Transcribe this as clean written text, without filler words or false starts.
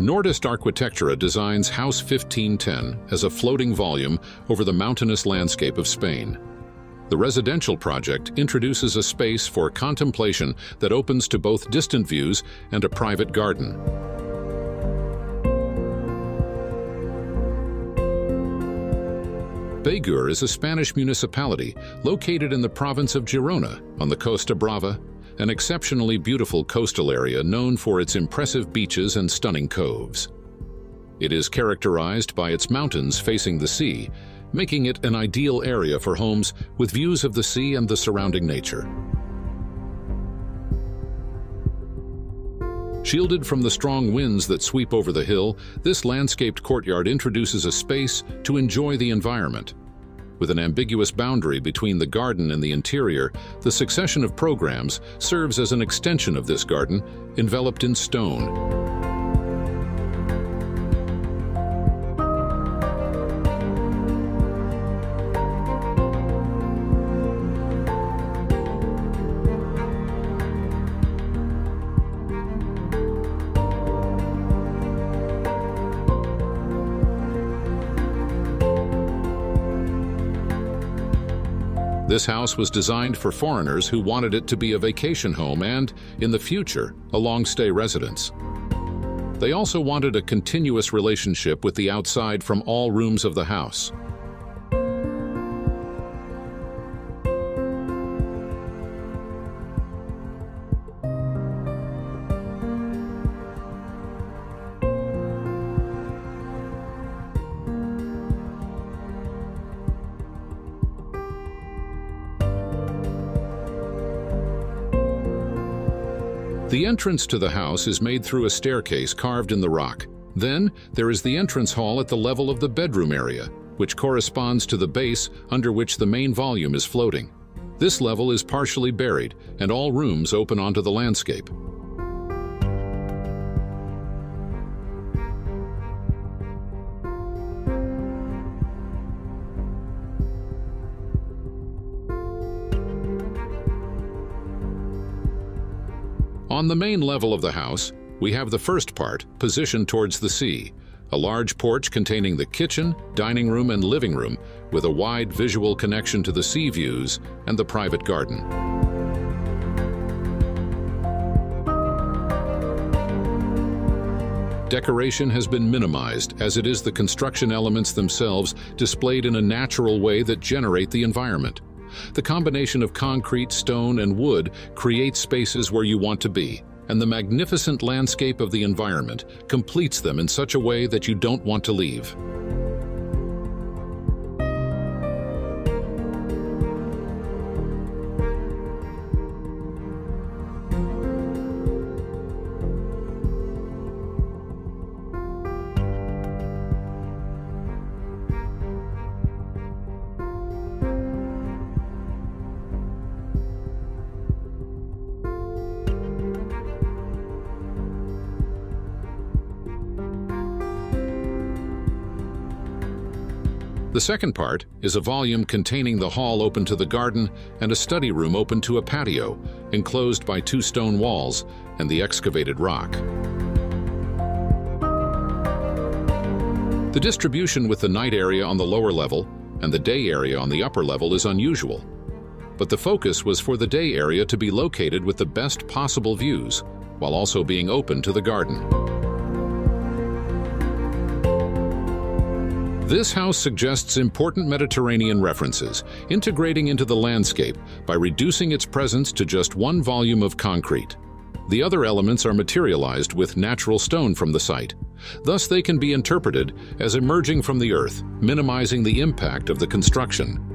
Nordest Arquitectura designs House 1510 as a floating volume over the mountainous landscape of Spain. The residential project introduces a space for contemplation that opens to both distant views and a private garden. Bégur is a Spanish municipality located in the province of Girona on the Costa Brava, an exceptionally beautiful coastal area known for its impressive beaches and stunning coves. It is characterized by its mountains facing the sea, making it an ideal area for homes with views of the sea and the surrounding nature. Shielded from the strong winds that sweep over the hill, this landscaped courtyard introduces a space to enjoy the environment. With an ambiguous boundary between the garden and the interior, the succession of programs serves as an extension of this garden, enveloped in stone. This house was designed for foreigners who wanted it to be a vacation home and, in the future, a long-stay residence. They also wanted a continuous relationship with the outside from all rooms of the house. The entrance to the house is made through a staircase carved in the rock. Then, there is the entrance hall at the level of the bedroom area, which corresponds to the base under which the main volume is floating. This level is partially buried, and all rooms open onto the landscape. On the main level of the house, we have the first part positioned towards the sea, a large porch containing the kitchen, dining room, and living room, with a wide visual connection to the sea views and the private garden. Decoration has been minimized, as it is the construction elements themselves displayed in a natural way that generate the environment. The combination of concrete, stone, and wood creates spaces where you want to be, and the magnificent landscape of the environment completes them in such a way that you don't want to leave. The second part is a volume containing the hall open to the garden and a study room open to a patio, enclosed by two stone walls and the excavated rock. The distribution with the night area on the lower level and the day area on the upper level is unusual, but the focus was for the day area to be located with the best possible views, while also being open to the garden. This house suggests important Mediterranean references, integrating into the landscape by reducing its presence to just one volume of concrete. The other elements are materialized with natural stone from the site. Thus, they can be interpreted as emerging from the earth, minimizing the impact of the construction.